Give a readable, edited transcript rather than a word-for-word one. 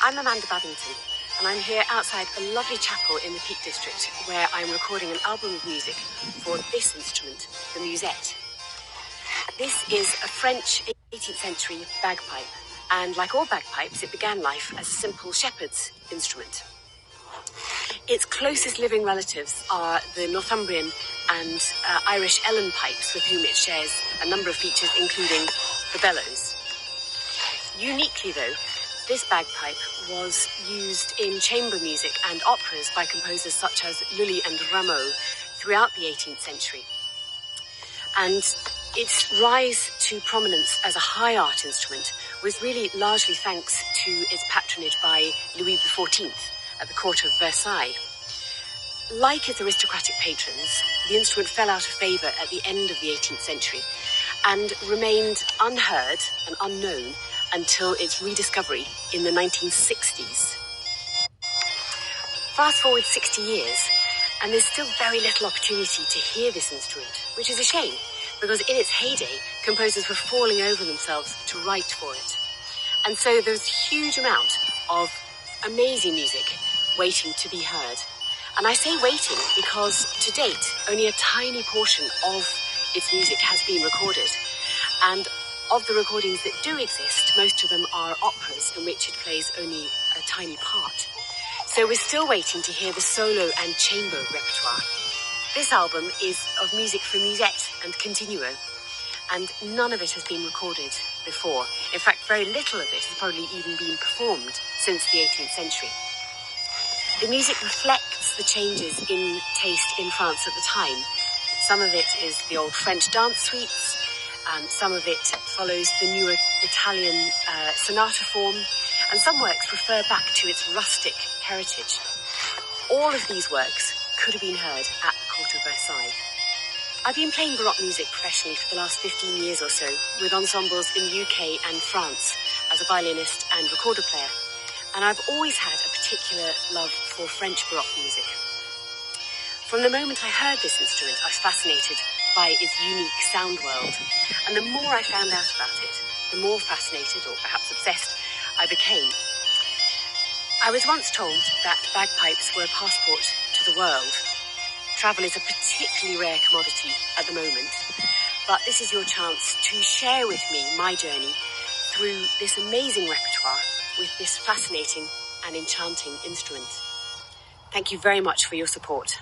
I'm Amanda Babington, and I'm here outside a lovely chapel in the Peak District where I'm recording an album of music for this instrument, the Musette. This is a French 18th century bagpipe, and like all bagpipes, it began life as a simple shepherd's instrument. Its closest living relatives are the Northumbrian and Irish Ellen pipes, with whom it shares a number of features, including the bellows. Uniquely, though, this bagpipe was used in chamber music and operas by composers such as Lully and Rameau throughout the 18th century. And its rise to prominence as a high art instrument was really largely thanks to its patronage by Louis XIV at the court of Versailles. Like its aristocratic patrons, the instrument fell out of favour at the end of the 18th century and remained unheard and unknown until its rediscovery in the 1960s. Fast forward 60 years, and there's still very little opportunity to hear this instrument, which is a shame, because in its heyday, composers were falling over themselves to write for it. And so there's a huge amount of amazing music waiting to be heard. And I say waiting because, to date, only a tiny portion of its music has been recorded. And of the recordings that do exist, most of them are operas in which it plays only a tiny part. So we're still waiting to hear the solo and chamber repertoire. This album is of music for Musette and Continuo, and none of it has been recorded before. In fact, very little of it has probably even been performed since the 18th century. The music reflects the changes in taste in France at the time. Some of it is the old French dance suites, some of it follows the newer Italian sonata form, and some works refer back to its rustic heritage. All of these works could have been heard at the court of Versailles. I've been playing Baroque music professionally for the last 15 years or so, with ensembles in the UK and France as a violinist and recorder player, and I've always had a particular love for French Baroque music. From the moment I heard this instrument, I was fascinated by its unique sound world, and the more I found out about it, the more fascinated, or perhaps obsessed, I became. I was once told that bagpipes were a passport to the world. Travel is a particularly rare commodity at the moment, but this is your chance to share with me my journey through this amazing repertoire with this fascinating and enchanting instrument. Thank you very much for your support.